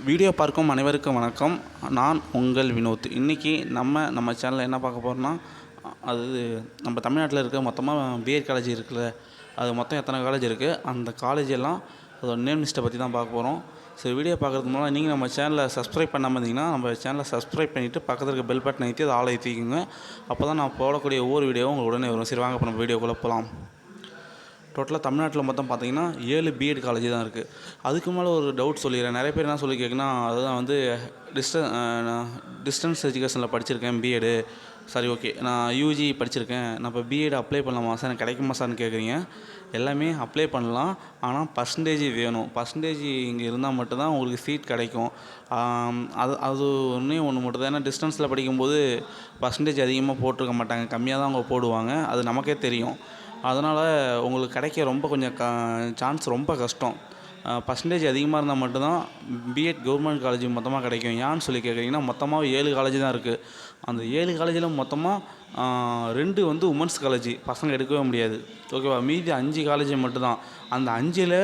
Video பார்க்கும் அனைவருக்கும் வணக்கம். நான் உங்கள் வினோத். இன்றைக்கி நம்ம சேனலில் என்ன பார்க்க போகிறோம்னா, அது நம்ம தமிழ்நாட்டில் இருக்க மொத்தமாக பிஎட் காலேஜ் இருக்குல்ல, அது மொத்தம் எத்தனை காலேஜ் இருக்குது, அந்த காலேஜ் எல்லாம் அதோட நேம் லிஸ்ட்டை பற்றி தான் பார்க்க போகிறோம். ஸோ வீடியோ பார்க்குறதுக்கு முன்னாடி நீங்கள் நம்ம சேனலை சப்ஸ்கிரைப் பண்ணாமல் இருந்தீங்கன்னா நம்ம சேனலை சப்ஸ்கிரைப் பண்ணிவிட்டு பக்கத்தில் இருக்க பெல் பட்டன் ஏற்றி அதை ஆள் ஏற்றிக்கிங்க. அப்போ தான் நான் போடக்கூடிய ஒவ்வொரு வீடியோவும் உங்களுக்கு உடனே வரும். சரி, வாங்க இப்போ நம்ம வீடியோக்குள்ளே போகலாம். டோட்டலாக தமிழ்நாட்டில் மொத்தம் பார்த்தீங்கன்னா 7 பிஎட் காலேஜ் தான் இருக்குது. அதுக்கு மேலே ஒரு டவுட் சொல்லிடுறேன். நிறைய பேர் என்ன சொல்லி கேட்குன்னா, அதுதான் வந்து டிஸ்டன்ஸ் எஜுகேஷனில் படிச்சிருக்கேன் பிஎடு. சரி, ஓகே, நான் யூஜி படிச்சிருக்கேன், நான் இப்போ பிஎட் அப்ளை பண்ணலாமா சார், எனக்கு கிடைக்குமா சார்னு கேட்குறீங்க. எல்லாமே அப்ளை பண்ணலாம், ஆனால் பர்சன்டேஜ் வேணும். பர்சன்டேஜ் இங்கே இருந்தால் மட்டும்தான் உங்களுக்கு சீட் கிடைக்கும். அது ஒன்று மட்டும் தான். ஏன்னா டிஸ்டன்ஸில் படிக்கும்போது பர்சன்டேஜ் அதிகமாக போட்டிருக்க மாட்டாங்க, கம்மியாக தான் அவங்க போடுவாங்க. அது நமக்கே தெரியும். அதனால் உங்களுக்கு கிடைக்க ரொம்ப கொஞ்சம் சான்ஸ் ரொம்ப கஷ்டம். பர்சன்டேஜ் அதிகமாக இருந்தால் மட்டும்தான் பிஎட் கவர்மெண்ட் காலேஜ் மொத்தமாக கிடைக்கும். ஏன்னு சொல்லி கேட்குறீங்கன்னா, மொத்தமாக 7 காலேஜ் தான் இருக்குது. அந்த 7 காலேஜில் மொத்தமாக 2 வந்து உமன்ஸ் காலேஜ், பசங்க எடுக்கவே முடியாது, ஓகேவா. மீதி 5 காலேஜ் மட்டும்தான். அந்த 5ல்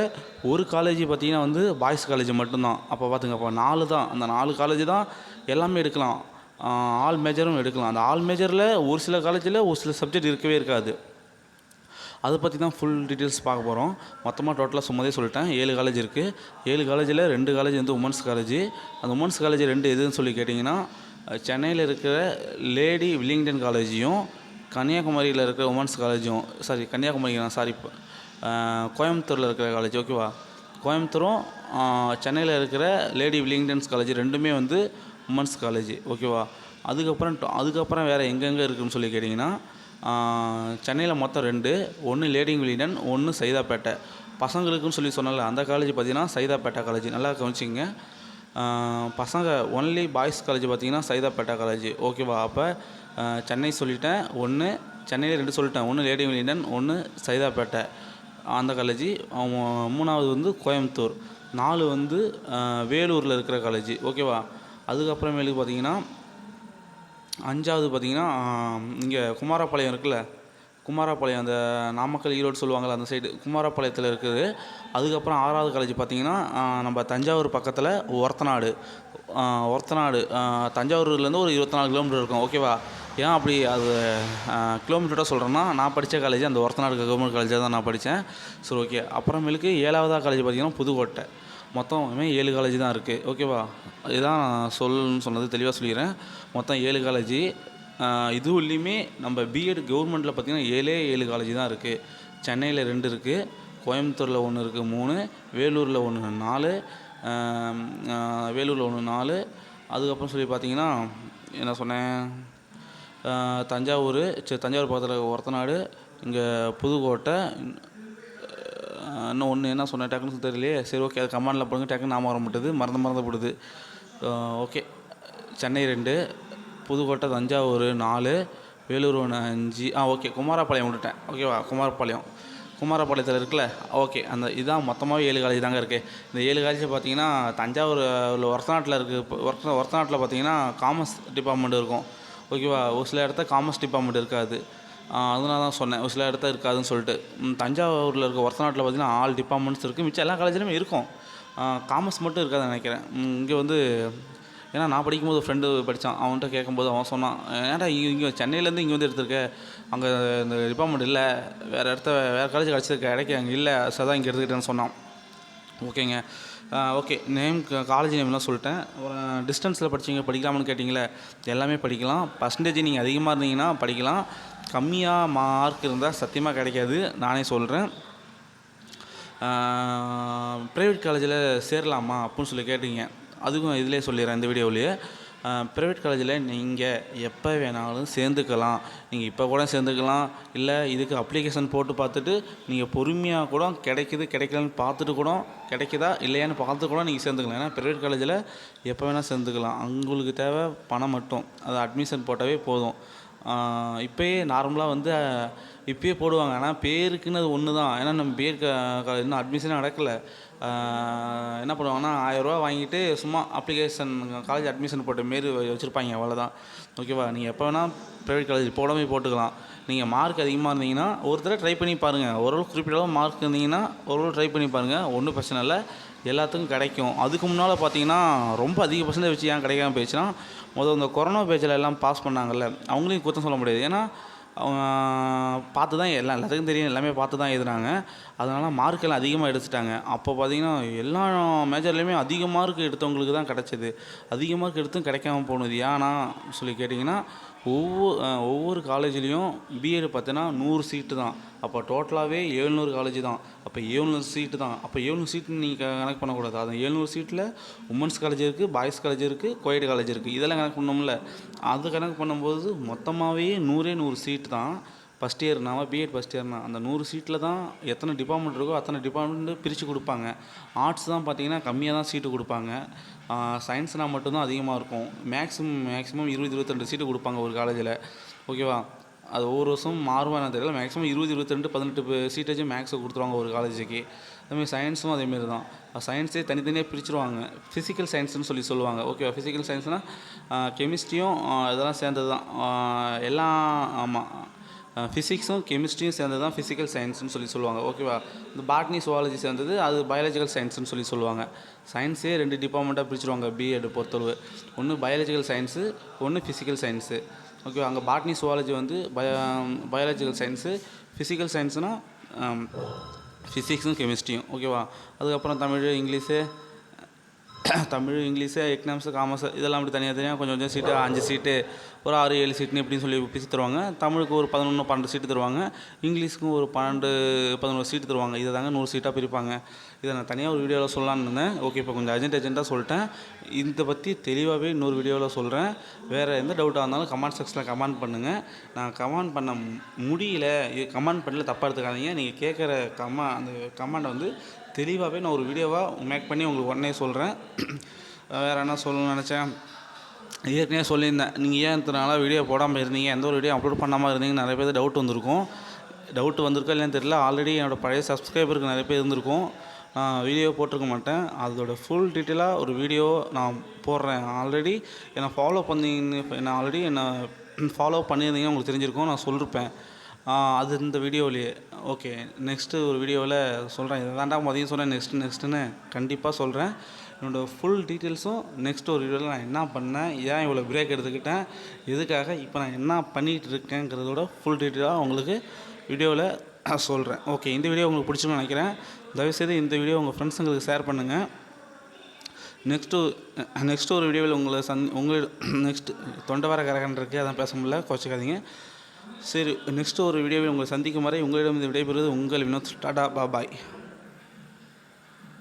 ஒரு காலேஜ் பார்த்திங்கன்னா வந்து பாய்ஸ் காலேஜ் மட்டும்தான். அப்போ பார்த்துங்க, அப்போ 4 தான். அந்த 4 காலேஜ் தான் எல்லாமே எடுக்கலாம். ஆல் மேஜரும் எடுக்கலாம். அந்த ஆல் மேஜரில் ஒரு சில காலேஜில் ஒரு சில சப்ஜெக்ட் இருக்கவே இருக்காது. அதை பற்றி தான் ஃபுல் டீட்டெயில்ஸ் பார்க்க போகிறோம். மொத்தமாக டோட்டலாக சும்மாதே சொல்லிட்டேன். 7 காலேஜ் இருக்குது. 7 காலேஜில் 2 காலேஜ் வந்து உமன்ஸ் காலேஜ். அந்த உமன்ஸ் காலேஜ் 2 எதுன்னு சொல்லி கேட்டிங்கன்னா, சென்னையில் இருக்கிற லேடி வில்லிங்டன் காலேஜையும் கன்னியாகுமரியில் இருக்கிற உமன்ஸ் காலேஜும், கோயம்புத்தூரில் இருக்கிற காலேஜ், ஓகேவா. கோயம்புத்தூரும் சென்னையில் இருக்கிற லேடி வில்லிங்டன்ஸ் காலேஜ் ரெண்டுமே வந்து உமன்ஸ் காலேஜ், ஓகேவா. அதுக்கப்புறம் வேறு எங்கெங்கே இருக்குதுன்னு சொல்லி கேட்டிங்கன்னா, சென்னையில் மொத்தம் 2, ஒன்று லேடி வில்லிங்டன், ஒன்று சைதாப்பேட்டை. பசங்களுக்குன்னு சொல்லி சொன்னால அந்த காலேஜ் பார்த்திங்கன்னா சைதாப்பேட்டை காலேஜ். நல்லா கவனிச்சிங்க. பசங்க ஒன்லி பாய்ஸ் காலேஜ் பார்த்திங்கன்னா சைதாப்பேட்டை காலேஜ், ஓகேவா. அப்போ சென்னை சொல்லிட்டேன், ஒன்று சென்னையில் 2 சொல்லிட்டேன், ஒன்று லேடி வில்லிங்டன், ஒன்று சைதாப்பேட்டை அந்த காலேஜ். 3வது வந்து கோயம்புத்தூர். 4 வந்து வேலூரில் இருக்கிற காலேஜ், ஓகேவா. அதுக்கப்புறமேலுக்கு பார்த்திங்கன்னா 5வது பார்த்திங்கன்னா இங்கே குமாரபாளையம் இருக்குல்ல, குமாரபாளையம் அந்த நாமக்கல் ஈரோடு சொல்லுவாங்கள்ல, அந்த சைடு குமாரபாளையத்தில் இருக்குது. அதுக்கப்புறம் 6வது காலேஜ் பார்த்திங்கன்னா நம்ம தஞ்சாவூர் பக்கத்தில் ஒரத்தநாடு. தஞ்சாவூர்லேருந்து ஒரு 24 கிலோமீட்டர் இருக்கும், ஓகேவா. ஏன் அப்படி அது கிலோமீட்டராக சொல்கிறேன்னா, நான் படித்த காலேஜ் அந்த ஒரத்தநாடு கவர்மெண்ட் காலேஜாக தான் நான் படித்தேன். சரி, ஓகே. அப்புறமேலுக்கு 7வது காலேஜ் பார்த்திங்கன்னா புதுக்கோட்டை. மொத்தமே 7 காலேஜ் தான் இருக்குது, ஓகேவா. இதுதான் நான் சொன்னது தெளிவாக சொல்லிடுறேன். மொத்தம் 7 காலேஜ். இதுவுலேயுமே நம்ம பிஎட் கவர்மெண்ட்டில் பார்த்திங்கன்னா 7 காலேஜ் தான் இருக்குது. சென்னையில் 2 இருக்குது, கோயம்புத்தூரில் 1 இருக்குது 3, வேலூரில் 1 4. அதுக்கப்புறம் சொல்லி பார்த்திங்கன்னா என்ன சொன்னேன், தஞ்சாவூர் பக்கத்தில் ஒரத்தநாடு, இங்கே புதுக்கோட்டை, இன்னும் ஒன்று என்ன சொன்னேன் டக்குன்னு தெரியலையே. சரி, ஓகே, அது கமெண்டில் போடுங்க. டக்குன்னு நாம வர மாட்டுது, மறந்து போடுது. ஓகே, சென்னை 2, புதுக்கோட்டை தஞ்சாவூர் 4, வேலூர் 1 5. ஓகே, குமாரபாளையம் விட்டுட்டேன், ஓகேவா. குமாரபாளையத்தில் இருக்குல்ல, ஓகே. இதான் மொத்தமாகவே 7 காலேஜ் தாங்க இருக்குது. இந்த 7 காலேஜ் பார்த்திங்கன்னா தஞ்சாவூர் ஒரத்தநாட்டில் இருக்குது. ஒரத்தநாட்டில் பார்த்திங்கன்னா காமர்ஸ் டிபார்ட்மெண்ட் இருக்கும், ஓகேவா. ஒரு சில இடத்த காமர்ஸ் டிபார்ட்மெண்ட் இருக்காது. அதனால தான் சொன்னேன் ஒரு சில இடத்த இருக்காதுன்னு சொல்லிட்டு. தஞ்சாவூரில் இருக்க ஒரத்தநாட்டில் பார்த்திங்கன்னா ஆல் டிபார்ட்மெண்ட்ஸ் இருக்குது. மிச்சம் எல்லா காலேஜ்லையுமே இருக்கும், காமர்ஸ் மட்டும் இருக்காதுன்னு நினைக்கிறேன். இங்கே வந்து ஏன்னா நான் படிக்கும்போது ஃப்ரெண்டு படித்தான், அவன்கிட்ட கேட்கும்போது அவன் சொன்னான், ஏன்டா இங்கே சென்னையிலேருந்து இங்கே வந்து எடுத்திருக்க, அங்கே இந்த டிபார்ட்மெண்ட் இல்லை, வேறு காலேஜ் கிடைக்க அங்கே இல்லை, சார் தான் இங்கே எடுத்துக்கிட்டேன்னு சொன்னான். ஓகேங்க, ஓகே. காலேஜ் நேம்லாம் சொல்லிட்டேன். டிஸ்டன்ஸில் படிக்கலாமான்னு கேட்டிங்களே, எல்லாமே படிக்கலாம். பர்சன்டேஜ் நீங்கள் அதிகமாக இருந்தீங்கன்னா படிக்கலாம், கம்மியாக மார்க் இருந்தால் சத்தியமாக கிடைக்காது, நானே சொல்கிறேன். ப்ரைவேட் காலேஜில் சேரலாமா அப்படின்னு சொல்லி கேட்டிங்க, அதுக்கும் இதிலே சொல்லிடுறேன் இந்த வீடியோவிலேயே. ப்ரைவேட் காலேஜில் நீங்கள் எப்போ வேணாலும் சேர்ந்துக்கலாம். நீங்கள் இப்போ கூட சேர்ந்துக்கலாம், இல்லை இதுக்கு அப்ளிகேஷன் போட்டு பார்த்துட்டு நீங்கள் பொறுமையாக கூட கிடைக்கலன்னு பார்த்துட்டு கூட கிடைக்குதா இல்லையான்னு பார்த்து கூட நீங்கள் சேர்ந்துக்கலாம். ஏன்னா ப்ரைவேட் காலேஜில் எப்போ வேணால் சேர்ந்துக்கலாம். உங்களுக்கு தேவை பணம் மட்டும், அது அட்மிஷன் போட்டாவே போதும். இப்போயே நார்மலாக வந்து இப்போயே போடுவாங்க, ஆனால் பேருக்குன்னு அது ஒன்று தான். ஏன்னா நம்ம இன்னும் அட்மிஷனே நடக்கலை. என்ன பண்ணுவாங்கன்னா 1000 ரூபா வாங்கிட்டு சும்மா அப்ளிகேஷன் காலேஜ் அட்மிஷன் போட்ட மாரி வச்சுருப்பாங்க, அவ்வளோதான், ஓகேவா. நீங்கள் எப்போ வேணால் ப்ரைவேட் காலேஜ் போட்டுக்கலாம். நீங்கள் மார்க் அதிகமாக இருந்தீங்கன்னா ஒரு தடவை ட்ரை பண்ணி பாருங்கள். ஓரளவு குறிப்பிட்ட அளவு மார்க் இருந்தீங்கன்னா ஓரளவு ட்ரை பண்ணி பாருங்கள், ஒன்றும் பிரச்சனை இல்லை. எல்லாத்துக்கும் கிடைக்கும். அதுக்கு முன்னால் பார்த்தீங்கன்னா ரொம்ப அதிக பர்சன்டேஜ் வச்சு ஏன் கிடைக்காம போயிடுச்சுன்னா, இந்த கொரோனா பேட்சில் எல்லாம் பாஸ் பண்ணாங்கல்ல, அவங்களையும் குத்தம் சொல்ல முடியாது. ஏன்னா அவங்க பார்த்து தான் எல்லாத்துக்கும் தெரியும், எல்லாமே பார்த்து தான் எழுதுனாங்க. அதனால் மார்க் எல்லாம் அதிகமாக எடுத்துட்டாங்க. அப்போ பார்த்தீங்கன்னா எல்லா மேஜர்லேயுமே அதிக மார்க் எடுத்தவங்களுக்கு தான் கிடச்சிது. அதிக மார்க் எடுத்தும் கிடைக்காம போனது ஏன்னா சொல்லி கேட்டிங்கன்னா, ஒவ்வொரு காலேஜ்லேயும் பிஎட் பார்த்தீங்கன்னா 100 சீட்டு தான். அப்போ டோட்டலாகவே 700 காலேஜ் தான். அப்போ 700 சீட்டு தான். அப்போ 700 சீட்டுன்னு நீங்கள் கணக்கு பண்ணக்கூடாது. அது 700 சீட்டில் உமன்ஸ் காலேஜ் இருக்குது, பாய்ஸ் காலேஜ் இருக்குது, கோயட் காலேஜ் இருக்குது. இதெல்லாம் கணக்கு பண்ணோம்ல. அது கணக்கு பண்ணும்போது மொத்தமாகவே 100 சீட்டு தான். ஃபஸ்ட் இயர்னா பிஎட் ஃபஸ்ட் இயர்னா அந்த 100 சீட்டில் தான் எத்தனை டிபார்ட்மெண்ட் இருக்கோ அத்தனை டிபார்ட்மெண்ட்டு பிரித்து கொடுப்பாங்க. ஆர்ட்ஸ் தான் பார்த்தீங்கன்னா கம்மியாக தான் சீட்டு கொடுப்பாங்க. சயின்ஸ்னால் மட்டும்தான் அதிகமாக இருக்கும். மேக்ஸிமம் 20-22 சீட்டு கொடுப்பாங்க ஒரு காலேஜில். ஓகேவா? அது ஒவ்வொரு வருஷமும் மாறுவானு தெரியல. மேக்ஸிமம் 20-22 18 சீட்டேஜும் மேக்ஸை கொடுத்துருவாங்க ஒரு காலேஜுக்கு. அதுமாதிரி சயின்ஸும் அதேமாரி தான். சயின்ஸே தனித்தனியாக பிரிச்சுருவாங்க. ஃபிசிக்கல் சயின்ஸ்னு சொல்லுவாங்க. ஓகேவா? ஃபிசிக்கல் சயின்ஸ்னால் கெமிஸ்ட்ரியும் இதெல்லாம் சேர்ந்தது தான். எல்லாம் ஆமாம், ஃபிசிக்ஸும் கெமிஸ்ட்ரியும் சேர்ந்தது தான் ஃபிசிக்கல் சயின்ஸ்னு சொல்லுவாங்க. ஓகேவா? இந்த பாட்னி சுவாலஜி சேர்ந்தது அது பயாலஜிக்கல் சயின்ஸ்னு சொல்லுவாங்க. சயின்ஸே 2 டிபார்ட்மெண்ட்டாக பிரிச்சுருவாங்க பிஎட் பொறுத்தளவு. ஒன்று பயாலஜிக்கல் சயின்ஸு, ஒன்று ஃபிசிக்கல் சயின்ஸு. ஓகேவா? அங்கே பாட்னி சுவாலஜி வந்து பயாலஜிக்கல் சயின்ஸு, ஃபிசிக்கல் சயின்ஸுனால் ஃபிசிக்ஸும் கெமிஸ்ட்ரியும். ஓகேவா? அதுக்கப்புறம் தமிழ், இங்கிலீஷு, எக்கனாமிக்ஸு, காமர்ஸு இதெல்லாம் அப்படி தனியாக கொஞ்சம் சீட்டு 5 சீட்டு, ஒரு 6-7 சீட்டுன்னு இப்படின்னு சொல்லி பிரித்து தருவாங்க. தமிழுக்கு ஒரு 11-12 சீட்டு தருவாங்க. இங்கிலீஷுக்கும் ஒரு 12-11 சீட்டு தருவாங்க. இதை தாங்க 100 சீட்டாக பிரிப்பாங்க. இதை நான் தனியாக ஒரு வீடியோவில் சொல்லலான்னு இருந்தேன். ஓகே, இப்போ கொஞ்சம் அர்ஜென்ட்டாக சொல்லிட்டேன். இதை பற்றி தெளிவாகவே இன்னொரு வீடியோவில் சொல்கிறேன். வேறு எந்த டவுட்டாக இருந்தாலும் கமெண்ட் செக்ஷனில் கமெண்ட் பண்ணுங்கள். நான் கமெண்ட் பண்ண முடியல, கமெண்ட் பண்ணல தப்பாக எடுத்துக்காதீங்க. நீங்கள் கேட்குற அந்த கமெண்டை வந்து தெளிவாகவே நான் ஒரு வீடியோவாக மேக் பண்ணி உங்களுக்கு உடனே சொல்கிறேன். வேறு என்ன சொல்லணும்னு நினச்சேன், ஏற்கனவே சொல்லியிருந்தேன். நீங்கள் ஏன் இத்தனை நாளாக வீடியோ போடாமல் இருந்தீங்க, எந்த ஒரு வீடியோ அப்லோட் பண்ணாமல் இருந்தீங்கன்னு நிறைய பேர் டவுட் வந்திருக்கா இல்லைன்னு தெரியல. ஆல்ரெடி என்னோடய பழைய சப்ஸ்கிரைபருக்கு நிறைய பேர் இருந்திருக்கும். நான் வீடியோ போட்டிருக்க மாட்டேன். அதோட ஃபுல் டீட்டெயிலாக ஒரு வீடியோ நான் போடுறேன். ஆல்ரெடி என்னை ஃபாலோ பண்ணியிருந்தீங்க உங்களுக்கு தெரிஞ்சிருக்கும், நான் சொல்லியிருப்பேன். அது இந்த வீடியோவிலேயே. ஓகே, நெக்ஸ்ட்டு ஒரு வீடியோவில் சொல்கிறேன். இதை தாண்டா மதியம் சொன்னேன், நெக்ஸ்ட்டுன்னு கண்டிப்பாக சொல்கிறேன். என்னோடய ஃபுல் டீட்டெயில்ஸும் நெக்ஸ்ட் ஒரு வீடியோவில் நான் என்ன பண்ணேன், ஏன் இவ்வளோ பிரேக் எடுத்துக்கிட்டேன், எதுக்காக இப்போ நான் என்ன பண்ணிகிட்டு இருக்கேங்கிறதோட ஃபுல் டீட்டெயிலாக உங்களுக்கு வீடியோவில் சொல்கிறேன். ஓகே, இந்த வீடியோ உங்களுக்கு பிடிச்சுன்னு நினைக்கிறேன். தயவுசெய்து இந்த வீடியோ உங்கள் ஃப்ரெண்ட்ஸுங்களுக்கு ஷேர் பண்ணுங்கள். நெக்ஸ்ட்டு ஒரு வீடியோவில் நெக்ஸ்ட்டு தொண்டை வர கரகன் இருக்குது, அதான் பேச முடியல, கோச்சிக்காதீங்க. சரி, நெக்ஸ்ட்டு ஒரு வீடியோவில் உங்களை சந்திக்கும் வரை உங்களிடம் விடைபெறுவது உங்கள் வினோத். டாடா, பாய்.